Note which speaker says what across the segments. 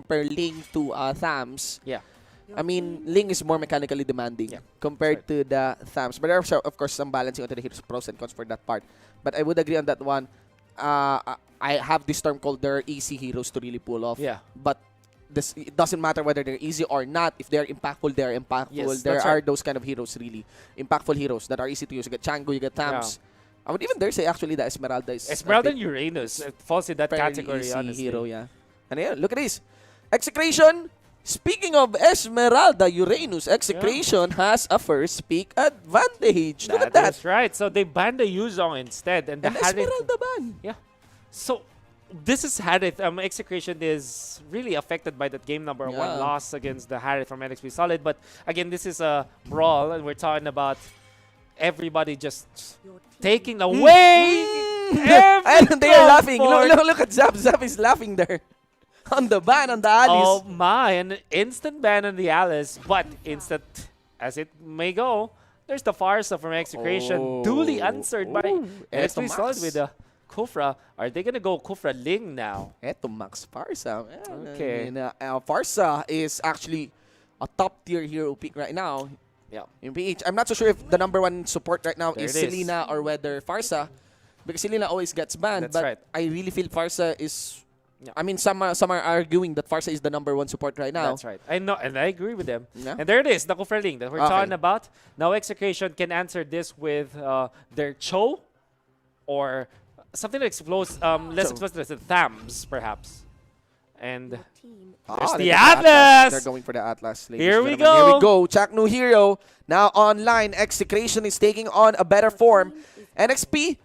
Speaker 1: compare Ling to Thams,
Speaker 2: Yeah.
Speaker 1: I mean, Ling is more mechanically demanding compared to the Thams. But there are, of course, some balancing onto the heroes, pros and cons for that part. But I would agree on that one. I have this term called they're easy heroes to really pull off.
Speaker 2: Yeah.
Speaker 1: But it doesn't matter whether they're easy or not. If they're impactful, they're impactful.
Speaker 2: Yes,
Speaker 1: there
Speaker 2: that's
Speaker 1: are
Speaker 2: right.
Speaker 1: those kind of heroes, really. Impactful heroes that are easy to use. You get Chango, you get Thams. I would even dare say, actually, the Esmeralda is
Speaker 2: Esmeralda and Uranus falls in that category,
Speaker 1: easy
Speaker 2: honestly.
Speaker 1: hero, yeah. And yeah, look at this. Execration. Speaking of Esmeralda, Uranus, Execration has a first pick advantage. Look at that.
Speaker 2: That's right. So they banned the Yuzong instead. And the
Speaker 1: Esmeralda ban.
Speaker 2: Yeah. So this is Harith. Execration is really affected by that game number 1 loss against the Harith from NXP Solid. But again, this is a brawl, and we're talking about everybody just taking away.
Speaker 1: And they are laughing. Look at Zap. Zap is laughing there. On the ban on the Alice.
Speaker 2: Oh my, an instant ban on the Alice. But instant as it may go, there's the Farsa from Execration. Duly answered by NXP Solid with the Kufra. Are they going to go Kufra Ling now?
Speaker 1: Eto Max Farsa.
Speaker 2: Okay.
Speaker 1: Farsa is actually a top tier hero pick right now.
Speaker 2: Yeah.
Speaker 1: In PH. I'm not so sure if the #1 support right now is
Speaker 2: it is.
Speaker 1: Selena or whether Farsa. Because Selena always gets banned.
Speaker 2: That's
Speaker 1: but
Speaker 2: right.
Speaker 1: I really feel Farsa is...
Speaker 2: Yeah.
Speaker 1: I mean, some are arguing that Farsa is the #1 support right now.
Speaker 2: That's right. I know, and I agree with them.
Speaker 1: Yeah.
Speaker 2: And there it is, the Kufra Ling that we're talking about. Now Execration can answer this with their Cho or something that explodes, less explosive as the Thams, perhaps. And there's the Atlas!
Speaker 1: They're going for the Atlas.
Speaker 2: Here we
Speaker 1: Here
Speaker 2: go.
Speaker 1: we go. Chak New Hero. Now online, Execration is taking on a better form. NXP,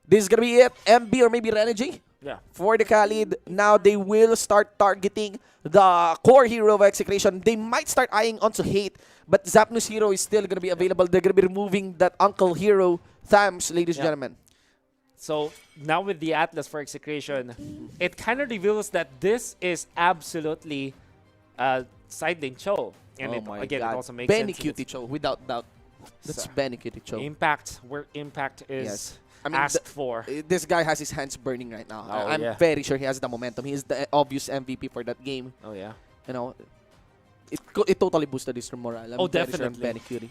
Speaker 1: this is going to be it. MB or maybe Renergy.
Speaker 2: Yeah.
Speaker 1: For the Khalid, now they will start targeting the core hero of Execration. They might start eyeing onto Hate, but Zapnus hero is still going to be available. They're going to be removing that uncle hero, Thams, ladies and gentlemen.
Speaker 2: So now with the Atlas for Execration, it kind of reveals that this is absolutely a side lane Cho. And it also makes
Speaker 1: Benny
Speaker 2: sense.
Speaker 1: Cutie Cho, without doubt. That's Benny Cutie Cho.
Speaker 2: Impact, where Impact is asked for.
Speaker 1: This guy has his hands burning right now.
Speaker 2: Oh,
Speaker 1: I'm very sure he has the momentum. He is the obvious MVP for that game.
Speaker 2: Oh, yeah.
Speaker 1: You know, it totally boosted his morale. I'm very sure on
Speaker 2: definitely.
Speaker 1: Benny Cutie.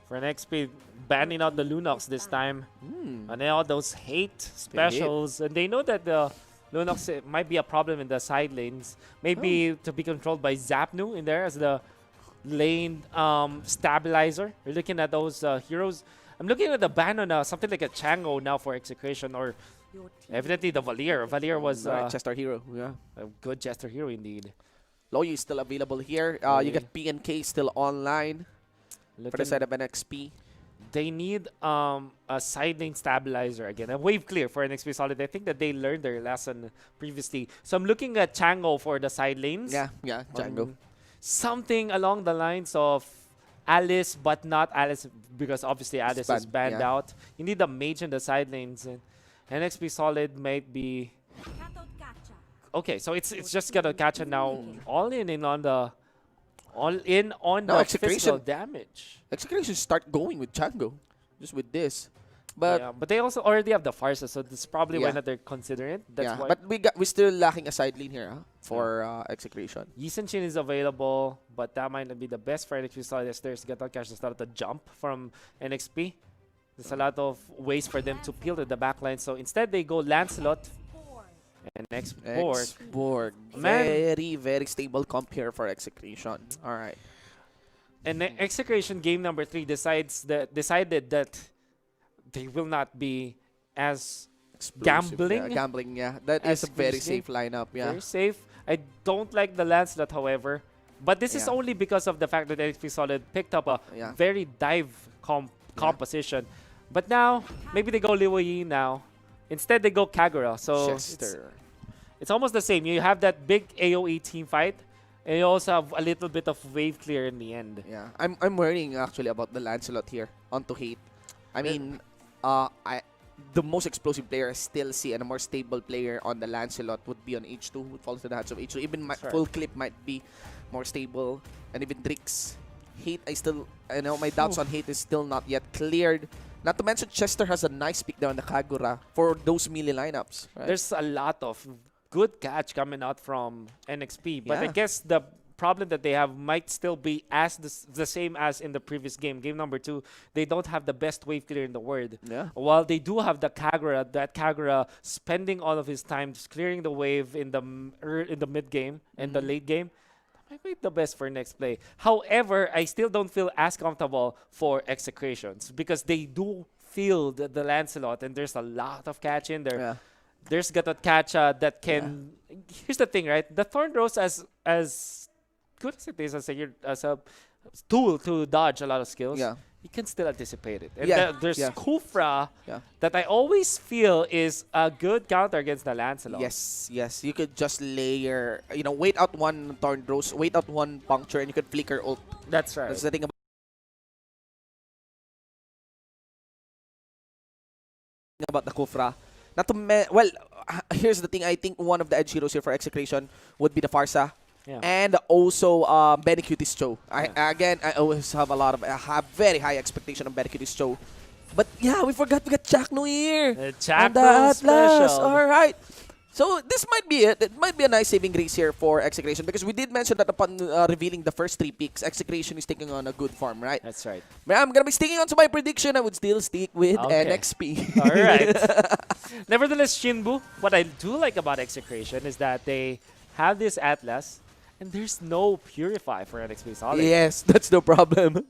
Speaker 2: For NXP, banning out the Lunox this time. And then all those hate specials. And they know that the Lunox might be a problem in the side lanes. Maybe to be controlled by Zapnu in there as the lane stabilizer. We're looking at those heroes. I'm looking at the ban on something like a Chango now for Execration, or evidently the Valier. Valier was
Speaker 1: Chester hero. Yeah.
Speaker 2: a good Jester hero indeed.
Speaker 1: Loyu is still available here. You got PNK still online for the side of NXP.
Speaker 2: They need a side lane stabilizer again. A wave clear for NXP Solid. I think that they learned their lesson previously. So I'm looking at Chango for the side lanes.
Speaker 1: Yeah, Django.
Speaker 2: Something along the lines of Alice, but not Alice, because obviously Alice is banned out. You need a mage in the side lanes. And NXP Solid might be... Okay, so it's just gonna catch it now. All in on the physical damage.
Speaker 1: Execration start going with Django, just with this. But
Speaker 2: yeah, but they also already have the Farsa, so that's probably why not they're considering it. That's why.
Speaker 1: But we still lacking a side lane here for Execration.
Speaker 2: Yi Sun-Shin is available, but that might not be the best for NXP Solid. There's Gatal Cash to start the jump from NXP. There's a lot of ways for them to peel to the backline, so instead they go Lancelot and X-Borg.
Speaker 1: Very, very stable comp here for Execration. All right.
Speaker 2: And Execration game number 3 decided that they will not be as gambling.
Speaker 1: That is a very safe lineup. Yeah.
Speaker 2: Very safe. I don't like the Lancelot, however. But this is only because of the fact that NXP Solid picked up a very dive composition. But now, maybe they go Liu Yi now. Instead, they go Kagura. So it's almost the same. You have that big AoE team fight. And you also have a little bit of wave clear in the end.
Speaker 1: Yeah. I'm worrying actually about the Lancelot here onto Hate. I mean, the most explosive player I still see, and a more stable player on the Lancelot would be on H2, would fall to the hands of H2. Even full clip might be more stable, and even Drix. Hate, I know my doubts on Hate is still not yet cleared. Not to mention Chester has a nice pick down the Kagura for those melee lineups. Right?
Speaker 2: There's a lot of good catch coming out from NXP. But I
Speaker 1: Yeah.
Speaker 2: guess the problem that they have might still be as the same as in the previous game. Game number 2, they don't have the best wave clear in the world.
Speaker 1: Yeah.
Speaker 2: While they do have the Kagura, that Kagura spending all of his time just clearing the wave in the in the mid game and the late game, that might be the best for next play. However, I still don't feel as comfortable for Execrations because they do field the Lancelot and there's a lot of catch in there.
Speaker 1: Yeah.
Speaker 2: There's Gatot Kacha that can. Here's the thing, right? The Thorn Rose, as good as it is as a tool to dodge a lot of skills,
Speaker 1: Yeah.
Speaker 2: you can still anticipate it. And
Speaker 1: Yeah,
Speaker 2: there's
Speaker 1: yeah.
Speaker 2: Kufra
Speaker 1: Yeah.
Speaker 2: that I always feel is a good counter against the Lancelot.
Speaker 1: Yes, yes. You could just layer, wait out one Thorn Rose, wait out one Puncture, and you could flicker ult.
Speaker 2: That's right.
Speaker 1: That's the thing about the Kufra. Not to here's the thing. I think one of the edge heroes here for Execration would be the Farsa.
Speaker 2: Yeah.
Speaker 1: And also Benny Cuties Cho. I always have I have very high expectation of Benny Cuties Cho. But yeah, we got Chakno here.
Speaker 2: The
Speaker 1: And
Speaker 2: Chakno
Speaker 1: the Atlas.
Speaker 2: special.
Speaker 1: Alright. So this might be it. It might be a nice saving grace here for Execration because we did mention that upon revealing the first 3 picks, Execration is taking on a good form, right?
Speaker 2: That's right.
Speaker 1: But I'm gonna be sticking on to my prediction. I would still stick with
Speaker 2: Okay.
Speaker 1: NXP.
Speaker 2: All right. Nevertheless, Shinbu, what I do like about Execration is that they have this Atlas, and there's no Purify for NXP Solid.
Speaker 1: Yes, that's no problem.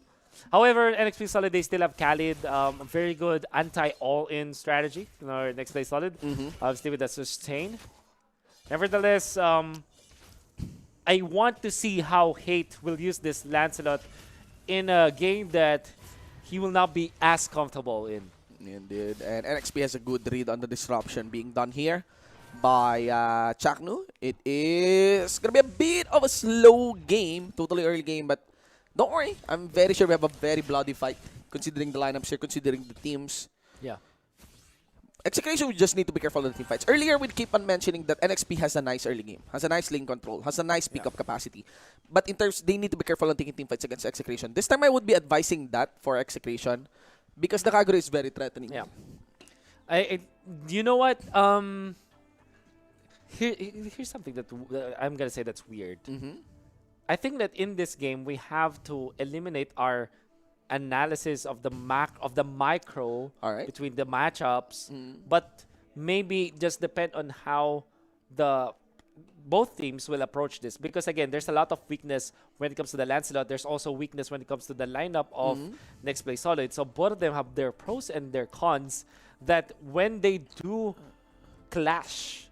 Speaker 2: However, NXP Solid, they still have Khalid, a very good anti-all-in strategy in our next play Solid. Obviously with the sustain. Nevertheless, I want to see how Hate will use this Lancelot in a game that he will not be as comfortable in.
Speaker 1: Indeed. And NXP has a good read on the disruption being done here by Chaknu. It is going to be a bit of a slow game, totally early game, but don't worry. I'm very sure we have a very bloody fight considering the lineups here, considering the teams.
Speaker 2: Yeah.
Speaker 1: Execration, we just need to be careful of the team fights. Earlier, we keep on mentioning that NXP has a nice early game, has a nice lane control, has a nice pickup capacity. But in terms, they need to be careful on taking team fights against Execration. This time, I would be advising that for Execration because the Kagura is very threatening.
Speaker 2: Yeah. You know what? Here's something that I'm gonna say that's weird. I think that in this game we have to eliminate our analysis of the micro
Speaker 1: Alright.
Speaker 2: between the matchups, but maybe just depend on how both teams will approach this. Because again, there's a lot of weakness when it comes to the Lancelot. There's also weakness when it comes to the lineup of Next Play Solid. So both of them have their pros and their cons that when they do clash,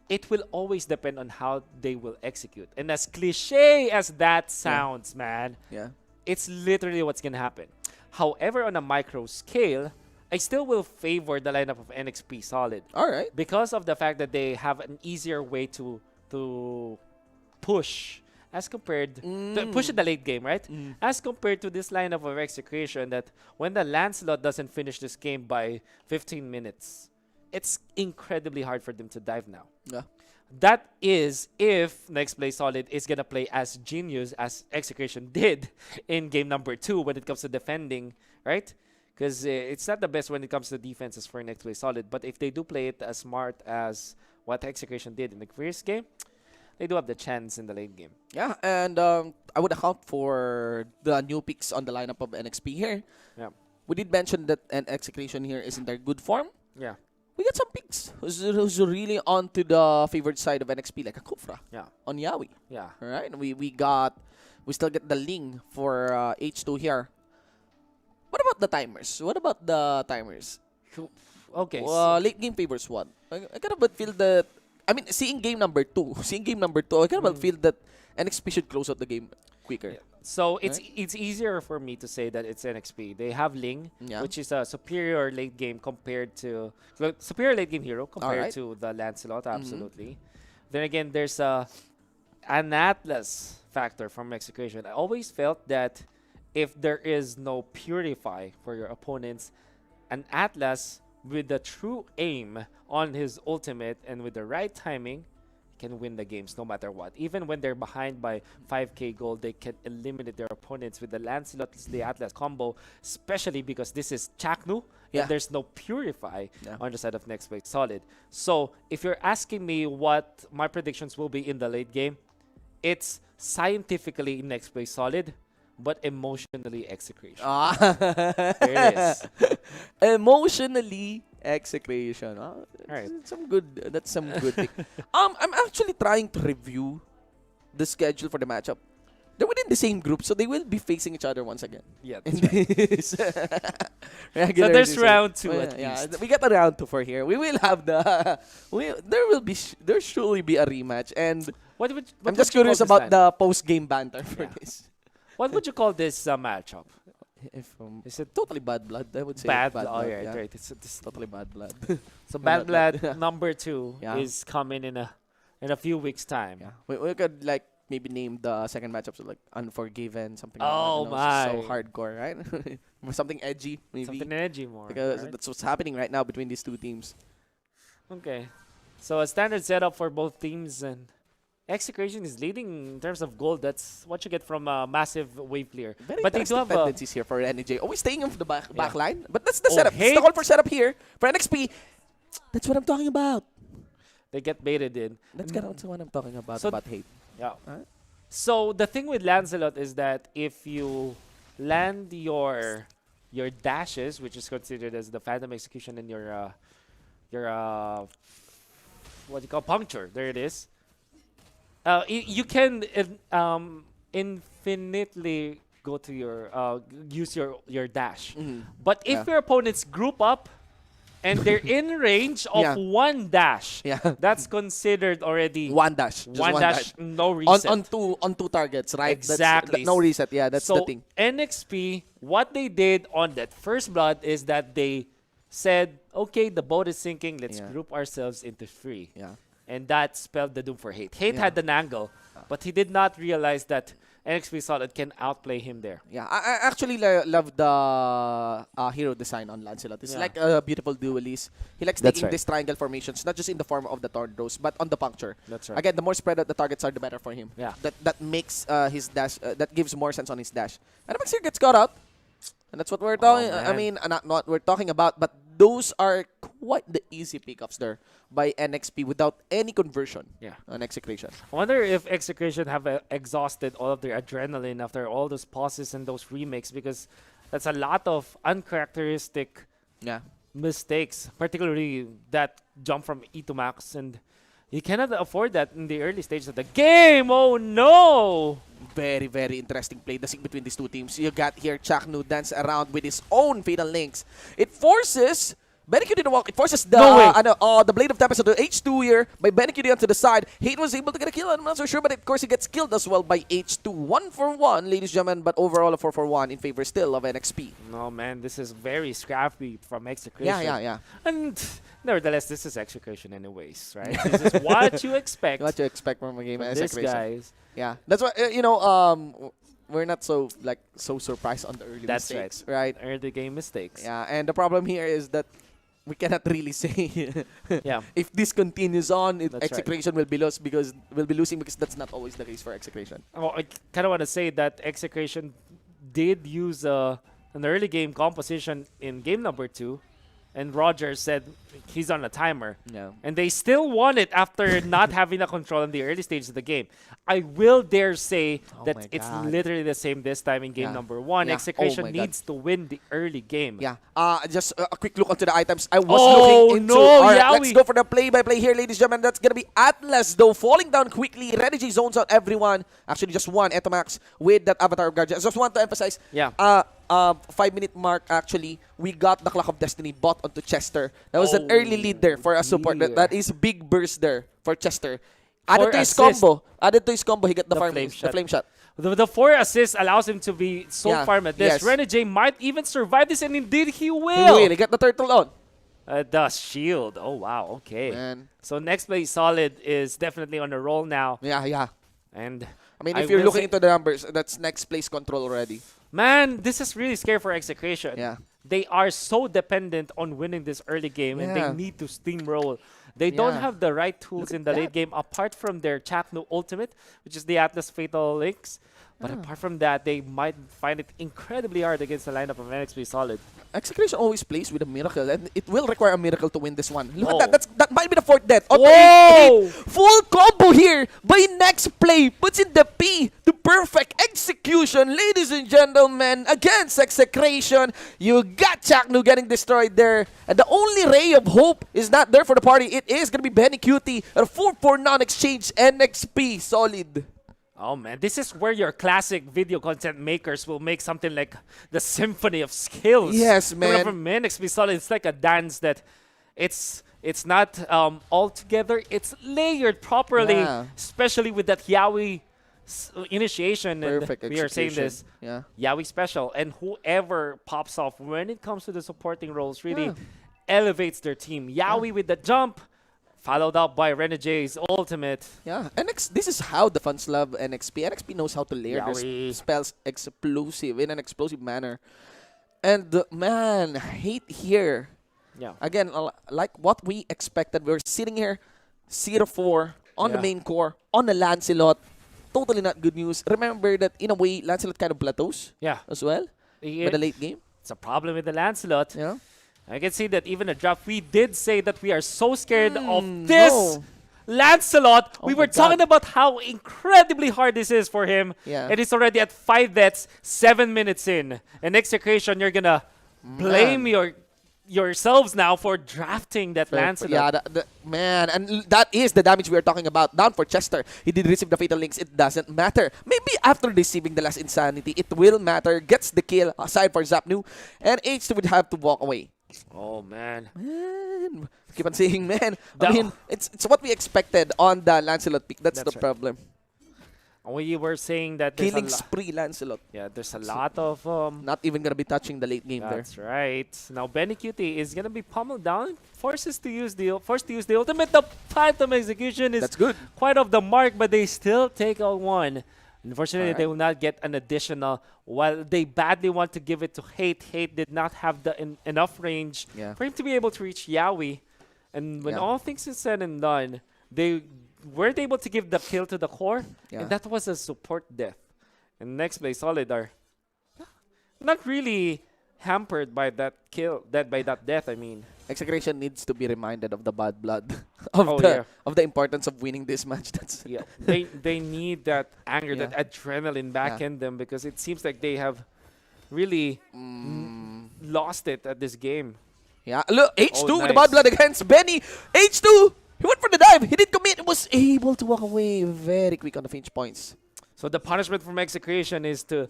Speaker 2: it will always depend on how they will execute. And as cliche as that sounds, man,
Speaker 1: Yeah.
Speaker 2: it's literally what's going to happen. However, on a micro scale, I still will favor the lineup of NXP Solid
Speaker 1: Alright.
Speaker 2: because of the fact that they have an easier way to push as compared to push in the late game, right? As compared to this lineup of Execration that when the Lancelot doesn't finish this game by 15 minutes, it's incredibly hard for them to dive now.
Speaker 1: Yeah.
Speaker 2: That is if Next Play Solid is going to play as genius as Execration did in game number 2 when it comes to defending, right? Because it's not the best when it comes to defenses for Next Play Solid. But if they do play it as smart as what Execration did in the first game, they do have the chance in the late game.
Speaker 1: Yeah, and I would account for the new picks on the lineup of NXP here.
Speaker 2: Yeah.
Speaker 1: We did mention that an Execration here is in their good form.
Speaker 2: Yeah.
Speaker 1: We got some picks who's really onto the favored side of NXP, like a Kufra
Speaker 2: Yeah.
Speaker 1: on Yawi.
Speaker 2: Yeah.
Speaker 1: All right, we still get the Ling for H2 here. What about the timers?
Speaker 2: Okay.
Speaker 1: Late game favors one. I kind of feel that. I mean, seeing game number 2, I kind of feel that NXP should close out the game quicker.
Speaker 2: Yeah. So it's easier for me to say that it's NXP. They have Ling,
Speaker 1: Yeah.
Speaker 2: which is a superior late game superior late game hero compared
Speaker 1: Alright.
Speaker 2: to the Lancelot, absolutely. Then again, there's an Atlas factor from Execution. I always felt that if there is no Purify for your opponents, an Atlas with the true aim on his ultimate and with the right timing can win the games no matter what. Even when they're behind by 5k gold, they can eliminate their opponents with the Lancelot the Atlas combo, especially because this is Chaknu
Speaker 1: Yeah.
Speaker 2: and there's no Purify
Speaker 1: Yeah.
Speaker 2: on the side of Next Play Solid. So if you're asking me what my predictions will be in the late game, it's scientifically Next Play Solid, but emotionally Execration.
Speaker 1: Ah.
Speaker 2: There it is.
Speaker 1: Emotionally execration.
Speaker 2: Right.
Speaker 1: That's some good thing. I'm actually trying to review the schedule for the matchup. They're within the same group, so they will be facing each other once again.
Speaker 2: Yeah,
Speaker 1: In
Speaker 2: that's right.
Speaker 1: this
Speaker 2: So
Speaker 1: regular
Speaker 2: there's
Speaker 1: season.
Speaker 2: round 2
Speaker 1: Oh,
Speaker 2: at least.
Speaker 1: we got a round 2 for here. We will have the. There surely be a rematch, and
Speaker 2: What would
Speaker 1: I'm
Speaker 2: you
Speaker 1: just
Speaker 2: call
Speaker 1: curious
Speaker 2: this
Speaker 1: about
Speaker 2: time?
Speaker 1: the post-game banter for
Speaker 2: Yeah.
Speaker 1: this.
Speaker 2: What would you call this matchup?
Speaker 1: If
Speaker 2: Is it
Speaker 1: totally bad blood, I would say
Speaker 2: bad?
Speaker 1: bad
Speaker 2: Oh,
Speaker 1: blood.
Speaker 2: yeah,
Speaker 1: Yeah.
Speaker 2: right. It's
Speaker 1: Totally bad blood.
Speaker 2: so
Speaker 1: Yeah,
Speaker 2: Bad Blood
Speaker 1: that-
Speaker 2: number 2
Speaker 1: Yeah.
Speaker 2: is coming in a few weeks time.
Speaker 1: Yeah, we could like maybe name the second matchup so like Unforgiven, something.
Speaker 2: Oh,
Speaker 1: like that, so
Speaker 2: my.
Speaker 1: hardcore, right? Something edgy, maybe.
Speaker 2: Something edgy more.
Speaker 1: Because
Speaker 2: right?
Speaker 1: that's what's happening right now between these two teams.
Speaker 2: Okay. So a standard setup for both teams, and Execration is leading in terms of gold. That's what you get from a massive wave clear.
Speaker 1: Very
Speaker 2: But they do
Speaker 1: interesting
Speaker 2: have a
Speaker 1: tendencies here for NJ. Always staying on the back
Speaker 2: Yeah.
Speaker 1: line, but that's the
Speaker 2: Oh,
Speaker 1: setup. That's the
Speaker 2: hate.
Speaker 1: call for setup here for NXP. That's what I'm talking about.
Speaker 2: they get baited in.
Speaker 1: That's kind of what I'm talking about.
Speaker 2: So-
Speaker 1: about hate.
Speaker 2: Yeah.
Speaker 1: Alright.
Speaker 2: So the thing with Lancelot is that if you land your dashes, which is considered as the Phantom Execution, and your what do you call puncture, there it is. You can infinitely go to your use your dash. But if
Speaker 1: Yeah.
Speaker 2: your opponents group up and they're in range of
Speaker 1: Yeah.
Speaker 2: one dash,
Speaker 1: Yeah.
Speaker 2: that's considered already
Speaker 1: One dash. Just
Speaker 2: one dash, no
Speaker 1: On,
Speaker 2: reset.
Speaker 1: on two targets, right?
Speaker 2: Exactly.
Speaker 1: No reset. Yeah, that's
Speaker 2: so
Speaker 1: the thing.
Speaker 2: NXP, what they did on that first blood is that they said, okay, the boat is sinking, let's
Speaker 1: Yeah.
Speaker 2: group ourselves into 3.
Speaker 1: Yeah.
Speaker 2: And that spelled the doom for Hate. Hate
Speaker 1: Yeah.
Speaker 2: had an angle, but he did not realize that NXP Solid can outplay him there.
Speaker 1: Yeah, I actually love the hero design on Lancelot. It's
Speaker 2: Yeah.
Speaker 1: like a beautiful duelist. He likes
Speaker 2: That's
Speaker 1: taking
Speaker 2: right.
Speaker 1: these triangle formations, not just in the form of the tornadoes, but on the puncture.
Speaker 2: That's right.
Speaker 1: Again, the more spread out the targets are, the better for him.
Speaker 2: Yeah.
Speaker 1: That makes his dash, that gives more sense on his dash. And Maxir gets caught out. And that's what we're talking. I
Speaker 2: man.
Speaker 1: mean, not what we're talking about, but those are quite the easy pickups there by NXP without any conversion
Speaker 2: Yeah.
Speaker 1: on execution.
Speaker 2: I wonder if Execration have exhausted all of their adrenaline after all those pauses and those remakes, because that's a lot of uncharacteristic
Speaker 1: Yeah.
Speaker 2: mistakes, particularly that jump from E to max, and you cannot afford that in the early stages of the game. Oh no!
Speaker 1: Very, very interesting play the sync between these two teams. You got here Chaknu dance around with his own Fatal Links. It forces Benekudi to walk. It forces the
Speaker 2: No way.
Speaker 1: the Blade of Tempest to the H2 here by Benekudi onto the side. Hate was able to get a kill. I'm not so sure, but of course he gets killed as well by H2. 1-for-1, ladies and gentlemen, but overall a 4-for-1 in favor still of NXP.
Speaker 2: No man, this is very scrappy from Execration.
Speaker 1: Yeah.
Speaker 2: And nevertheless, this is Execration anyways, right? This is what you expect
Speaker 1: What you expect from a game
Speaker 2: from
Speaker 1: as
Speaker 2: these guys.
Speaker 1: Yeah, that's why we're not so surprised on the early
Speaker 2: That's
Speaker 1: mistakes, right?
Speaker 2: Early game mistakes.
Speaker 1: Yeah, and the problem here is that we cannot really say
Speaker 2: Yeah.
Speaker 1: if this continues on,
Speaker 2: That's right.
Speaker 1: execration will be lost because we'll be losing because that's not always the case for execration.
Speaker 2: Oh, I kind of want to say that Execration did use an early game composition in game number 2, and Roger said he's on a timer.
Speaker 1: Yeah.
Speaker 2: And they still won it after not having a control in the early stages of the game. I will dare say
Speaker 1: Oh
Speaker 2: that
Speaker 1: my
Speaker 2: it's
Speaker 1: God.
Speaker 2: literally the same this time in game
Speaker 1: Yeah.
Speaker 2: number 1.
Speaker 1: Yeah.
Speaker 2: Execration
Speaker 1: Oh my God.
Speaker 2: needs to win the early game.
Speaker 1: Yeah. Just a quick look onto the items. I was
Speaker 2: Oh,
Speaker 1: looking into.
Speaker 2: no,
Speaker 1: Alright,
Speaker 2: Yaoi.
Speaker 1: let's go for the play-by-play here, ladies and gentlemen. That's gonna be Atlas though, falling down quickly. Renegade zones out everyone. Actually, just one Etomax with that Avatar of Guardian. I just want to emphasize.
Speaker 2: Yeah.
Speaker 1: 5-minute mark. Actually, we got the Clock of Destiny bot onto Chester. That was an
Speaker 2: Oh,
Speaker 1: early lead there for a support.
Speaker 2: dear.
Speaker 1: That is big burst there for Chester.
Speaker 2: For
Speaker 1: Added to his
Speaker 2: assist.
Speaker 1: combo. Added to his combo. He got the,
Speaker 2: The
Speaker 1: farm,
Speaker 2: flame
Speaker 1: the
Speaker 2: shot.
Speaker 1: flame shot.
Speaker 2: The 4 assists allows him to be so
Speaker 1: Yeah,
Speaker 2: farm at this.
Speaker 1: yes.
Speaker 2: Renegade might even survive this, and indeed he
Speaker 1: He
Speaker 2: will.
Speaker 1: really got the turtle on.
Speaker 2: The shield. Oh, wow. Okay.
Speaker 1: Man.
Speaker 2: So next play Solid is definitely on a roll now.
Speaker 1: Yeah.
Speaker 2: And
Speaker 1: I mean,
Speaker 2: I
Speaker 1: if you're
Speaker 2: will
Speaker 1: looking
Speaker 2: say-
Speaker 1: into the numbers, that's next place control already.
Speaker 2: man, this is really scary for Execration.
Speaker 1: Yeah.
Speaker 2: They are so dependent on winning this early game, and they
Speaker 1: Yeah.
Speaker 2: need to steamroll They don't
Speaker 1: Yeah.
Speaker 2: have the right tools
Speaker 1: Look
Speaker 2: in
Speaker 1: at
Speaker 2: the
Speaker 1: that.
Speaker 2: late game apart from their Chaknu ultimate, which is the Atlas Fatal Links. But apart from that, they might find it incredibly hard against the lineup of NXP Solid.
Speaker 1: Execration always plays with a miracle, and it will require a miracle to win this one. Look
Speaker 2: Oh.
Speaker 1: at that. That might be the fourth death. On
Speaker 2: Whoa!
Speaker 1: 8-8. Full combo here by Next Play. Puts in the P. The perfect execution, ladies and gentlemen, against Execration. You got Chaknu getting destroyed there. And the only ray of hope is not there for the party. It is going to be Benny Cutie. A 4-4 non-exchange NXP Solid.
Speaker 2: Oh man, this is where your classic video content makers will make something like the symphony of skills.
Speaker 1: Yes,
Speaker 2: Coming
Speaker 1: man.
Speaker 2: From NXP Solid, it's like a dance that it's not all together. It's layered properly,
Speaker 1: Yeah.
Speaker 2: especially with that Yaoi initiation.
Speaker 1: Perfect
Speaker 2: And we are saying
Speaker 1: execution.
Speaker 2: this
Speaker 1: Yeah.
Speaker 2: Yaoi special, and whoever pops off when it comes to the supporting roles really
Speaker 1: Yeah.
Speaker 2: elevates their team. Yaoi with the jump, followed up by Renege's ultimate.
Speaker 1: Yeah, this is how the fans love NXP. NXP knows how to layer their
Speaker 2: Yowie.
Speaker 1: spells explosive in an explosive manner. And man, hate here.
Speaker 2: Yeah.
Speaker 1: Again, like what we expected. We're sitting here, 0-4 on the
Speaker 2: Yeah.
Speaker 1: main core, on the Lancelot. Totally not good news. Remember that in a way, Lancelot kind of plateaus
Speaker 2: Yeah.
Speaker 1: as well by the late game.
Speaker 2: It's a problem with the Lancelot.
Speaker 1: Yeah.
Speaker 2: I can see that even a draft, we did say that we are so scared of this
Speaker 1: no.
Speaker 2: Lancelot.
Speaker 1: Oh
Speaker 2: we
Speaker 1: my
Speaker 2: were talking
Speaker 1: God.
Speaker 2: about how incredibly hard this is for him.
Speaker 1: Yeah.
Speaker 2: And it's already at 5 deaths, 7 minutes in. And execution, you're gonna blame yourselves now for drafting that Lancelot.
Speaker 1: Yeah, man, and that is the damage we are talking about. Down for Chester. He did receive the Fatal Links. It doesn't matter. Maybe after receiving the last Insanity, it will matter. Gets the kill aside for Zapnu. And H2 would have to walk away.
Speaker 2: Oh, man.
Speaker 1: Man, keep on saying, man.
Speaker 2: The-
Speaker 1: I mean, it's what we expected on the Lancelot pick. That's the
Speaker 2: right.
Speaker 1: problem.
Speaker 2: We were saying that there's
Speaker 1: Killing
Speaker 2: a
Speaker 1: spree Lancelot.
Speaker 2: there's a lot of
Speaker 1: Not even gonna be touching the late game there.
Speaker 2: That's right. Now Benny Cutie is gonna be pummeled down, forced to use the ultimate. The Phantom execution is
Speaker 1: That's good.
Speaker 2: quite off the mark, but they still take a one. Unfortunately,
Speaker 1: Alright.
Speaker 2: they will not get an additional. While they badly want to give it to Hate, Hate did not have the enough range
Speaker 1: Yeah.
Speaker 2: for him to be able to reach Yaoi. And when
Speaker 1: Yeah.
Speaker 2: all things is said and done, they weren't able to give the kill to the core,
Speaker 1: Yeah.
Speaker 2: and that was a support death. And next play, Solid are not really hampered by that kill, by that death. I mean,
Speaker 1: Execration needs to be reminded of the bad blood of
Speaker 2: Oh,
Speaker 1: the
Speaker 2: yeah.
Speaker 1: of the importance of winning this match. That's
Speaker 2: yeah, they need that anger,
Speaker 1: Yeah.
Speaker 2: that adrenaline back
Speaker 1: Yeah.
Speaker 2: in them, because it seems like they have really lost it at this game.
Speaker 1: Yeah, look, H2
Speaker 2: Oh,
Speaker 1: with the
Speaker 2: nice.
Speaker 1: bad blood against Benny. H2, he went for the dive. He did commit. Was able to walk away very quick on the finish points.
Speaker 2: So the punishment from Execration is to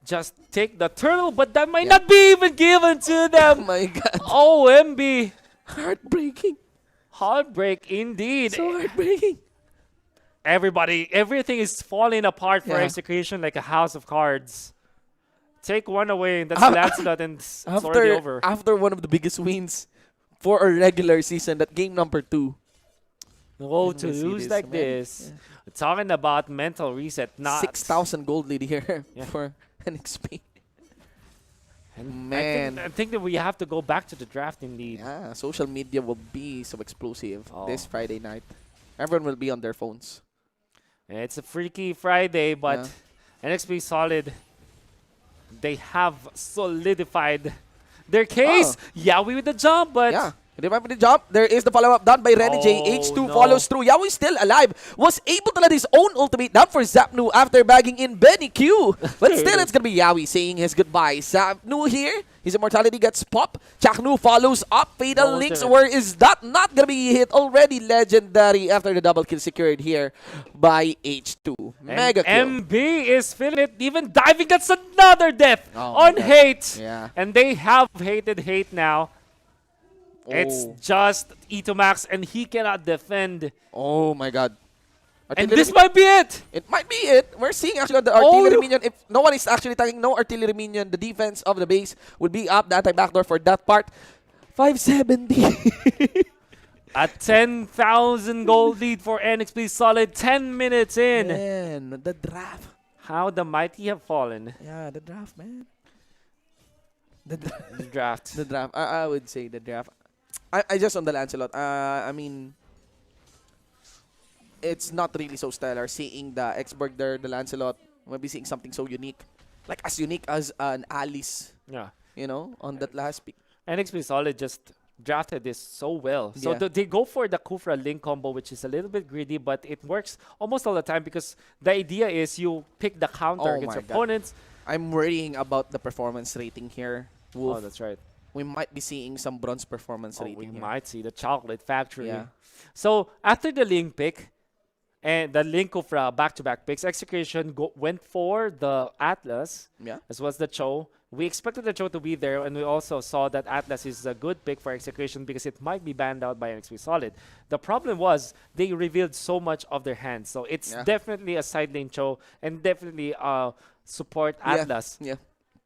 Speaker 2: just take the turtle, but that might
Speaker 1: Yeah.
Speaker 2: not be even given to
Speaker 1: Oh
Speaker 2: them.
Speaker 1: my God,
Speaker 2: OMB.
Speaker 1: heartbreaking.
Speaker 2: Heartbreak indeed.
Speaker 1: So heartbreaking.
Speaker 2: Everything is falling apart for
Speaker 1: Yeah.
Speaker 2: Execution like a house of cards. Take one away, and that's
Speaker 1: Af-
Speaker 2: Lancelot, and it's already over.
Speaker 1: After one of the biggest wins for a regular season, that game number 2.
Speaker 2: Oh,
Speaker 1: Let
Speaker 2: to
Speaker 1: me see
Speaker 2: lose
Speaker 1: this,
Speaker 2: like
Speaker 1: man.
Speaker 2: this. Talking about mental reset, not
Speaker 1: 6,000 gold lead here
Speaker 2: Yeah.
Speaker 1: for NXP.
Speaker 2: And
Speaker 1: Man.
Speaker 2: I think that we have to go back to the draft indeed.
Speaker 1: Yeah, social media will be so explosive this
Speaker 2: Oh.
Speaker 1: Friday night. Everyone will be on their phones.
Speaker 2: It's a freaky Friday, but NXP Solid, they have solidified their case. Yaoi with the jump, but
Speaker 1: Yeah. Remember the jump? There is the follow-up done by Renegade.
Speaker 2: Oh,
Speaker 1: H2
Speaker 2: no.
Speaker 1: follows through. Yaoi still alive. Was able to let his own ultimate down for Zapnu after bagging in Benny Q. But still, it's going to be Yaoi saying his goodbye. Zapnu here. His immortality gets popped. Chaknu follows up. Fatal
Speaker 2: No
Speaker 1: Links.
Speaker 2: ultimate.
Speaker 1: Where is that not going to be hit? Already legendary after the double kill secured here by H2. Mega kill.
Speaker 2: MB is feeling it, even diving. That's another death
Speaker 1: Oh my
Speaker 2: on
Speaker 1: God.
Speaker 2: Hate.
Speaker 1: Yeah.
Speaker 2: And they have hated Hate now. It's
Speaker 1: Oh.
Speaker 2: just E2 Max, and he cannot defend.
Speaker 1: Oh my God.
Speaker 2: And
Speaker 1: Artillery-
Speaker 2: this might be it.
Speaker 1: It might be it. We're seeing actually on the artillery
Speaker 2: no.
Speaker 1: minion. If no one is actually tagging no artillery minion, the defense of the base will be up. The anti-backdoor for that part. 570.
Speaker 2: A 10,000 gold lead for NXP Solid, 10 minutes in.
Speaker 1: Man, the draft.
Speaker 2: How the mighty have fallen.
Speaker 1: Yeah, the draft, man.
Speaker 2: The draft.
Speaker 1: The draft. I would say the draft. I just on the Lancelot. I mean, it's not really so stellar seeing the Xborg there, the Lancelot. Maybe seeing something so unique, like as unique as an Alice,
Speaker 2: Yeah.
Speaker 1: you know, on that last pick.
Speaker 2: NXP Solid just drafted this so well. So
Speaker 1: Yeah.
Speaker 2: they go for the Kufra Link combo, which is a little bit greedy, but it works almost all the time because the idea is you pick the counter
Speaker 1: Oh
Speaker 2: against
Speaker 1: my
Speaker 2: your
Speaker 1: God.
Speaker 2: opponents.
Speaker 1: I'm worrying about the performance rating here. Wolf.
Speaker 2: Oh, that's right.
Speaker 1: We might be seeing some bronze performance
Speaker 2: Oh, we
Speaker 1: rating here.
Speaker 2: might see the Chocolate Factory.
Speaker 1: Yeah.
Speaker 2: So after the Link pick and the Link Kufra back-to-back picks, Execration went for the Atlas
Speaker 1: Yeah.
Speaker 2: as well as the Cho. We expected the Cho to be there, and we also saw that Atlas is a good pick for Execration because it might be banned out by NXP Solid. The problem was they revealed so much of their hands, so it's
Speaker 1: Yeah.
Speaker 2: definitely a side lane Cho and definitely support Atlas.
Speaker 1: Yeah.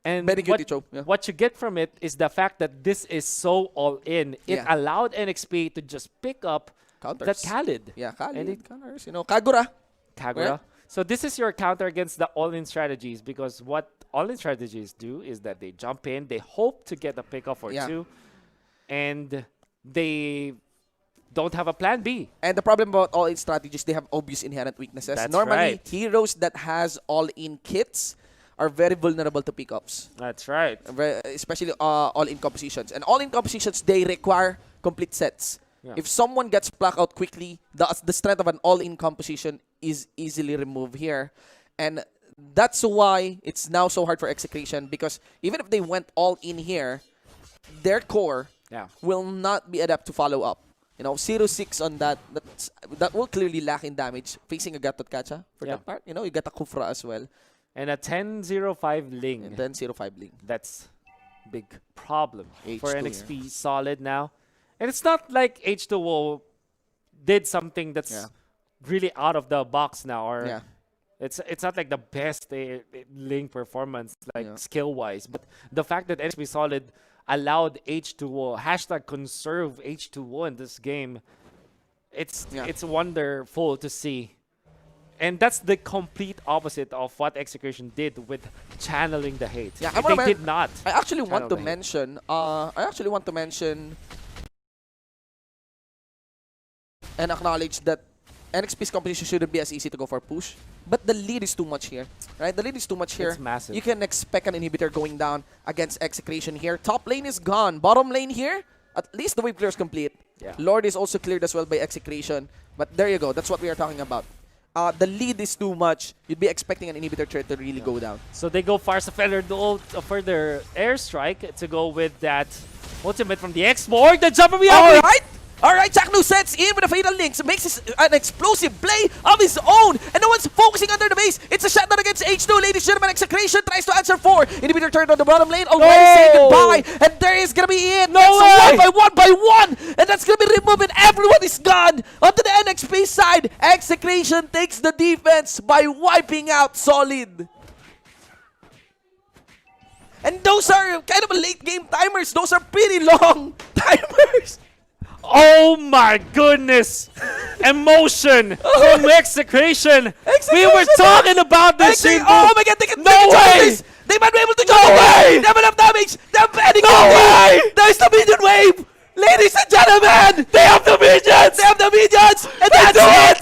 Speaker 2: And
Speaker 1: Very good, Cho. Yeah.
Speaker 2: what you get from it is the fact that this is so all in. It
Speaker 1: Yeah.
Speaker 2: allowed NXP to just pick up
Speaker 1: Counters.
Speaker 2: that Khalid.
Speaker 1: Yeah, Khalid.
Speaker 2: And it-
Speaker 1: Counters. You know, Kagura.
Speaker 2: Kagura.
Speaker 1: Yeah.
Speaker 2: So this is your counter against the all-in strategies because what all-in strategies do is that they jump in, they hope to get a pickoff or
Speaker 1: Yeah.
Speaker 2: two, and they don't have a plan B.
Speaker 1: And the problem about all-in strategies, they have obvious inherent weaknesses.
Speaker 2: That's
Speaker 1: Normally,
Speaker 2: right.
Speaker 1: heroes that has all-in kits are very vulnerable to pickups,
Speaker 2: That's right.
Speaker 1: especially all-in compositions. And all-in compositions, they require complete sets.
Speaker 2: Yeah.
Speaker 1: If someone gets plucked out quickly, the strength of an all-in composition is easily removed here. And that's why it's now so hard for Execration, because even if they went all in here, their core
Speaker 2: Yeah.
Speaker 1: will not be adept to follow up. You know, 0-6 on that. That will clearly lack in damage. Facing a Gatot Kacha for
Speaker 2: Yeah.
Speaker 1: that part. You know, you got a Kufra as well.
Speaker 2: And a 10-0-5 Ling.
Speaker 1: And then 0-5 Ling.
Speaker 2: That's big problem for
Speaker 1: H2,
Speaker 2: NXP Solid now. And it's not like H2O did something that's
Speaker 1: Yeah.
Speaker 2: really out of the box now, or
Speaker 1: Yeah.
Speaker 2: it's not like the best Link performance, like
Speaker 1: Yeah.
Speaker 2: skill-wise. But the fact that NXP Solid allowed H2O, hashtag conserve H2O in this game, it's
Speaker 1: Yeah.
Speaker 2: it's wonderful to see. And that's the complete opposite of what Execration did with channeling the hate.
Speaker 1: Yeah,
Speaker 2: They did not.
Speaker 1: I actually want to
Speaker 2: Channel the
Speaker 1: mention and acknowledge that NXP's competition shouldn't be as easy to go for push, but the lead is too much here, right? The lead is too much here.
Speaker 2: It's massive.
Speaker 1: You can expect an inhibitor going down against Execration here. Top lane is gone. Bottom lane here, at least the wave clear is complete.
Speaker 2: Yeah.
Speaker 1: Lord is also cleared as well by Execration, but there you go. That's what we are talking about. The lead is too much. You'd be expecting an inhibitor trade to really go down.
Speaker 2: So they go for their airstrike to go with that ultimate from the X-Borg. The jumper we have.
Speaker 1: Alright, Jackno sets in with a Fatal Links, makes an explosive play of his own, and no one's focusing under the base. It's a shutdown against H2, ladies and gentlemen. Execration tries to answer 4. Inhibitor turned on the bottom lane, already saying goodbye, and there is gonna be it.
Speaker 2: No
Speaker 1: That's
Speaker 2: way!
Speaker 1: a 1 by 1, and that's gonna be removed, and everyone is gone. Onto the NXP side, Execration takes the defense by wiping out Solid. And those are kind of a late game timers. Those are pretty long timers.
Speaker 2: Oh my goodness! Emotion from Execration. We were talking about this.
Speaker 1: Oh my god, they can
Speaker 2: No
Speaker 1: jump
Speaker 2: way!
Speaker 1: this. They might be able to
Speaker 2: No
Speaker 1: jump
Speaker 2: way!
Speaker 1: this. They have enough damage. They're banning
Speaker 2: No
Speaker 1: it.
Speaker 2: way!
Speaker 1: There's the minion wave. Ladies and gentlemen,
Speaker 2: They have the minions!
Speaker 1: they have the minions. And
Speaker 2: They
Speaker 1: that's
Speaker 2: do
Speaker 1: it.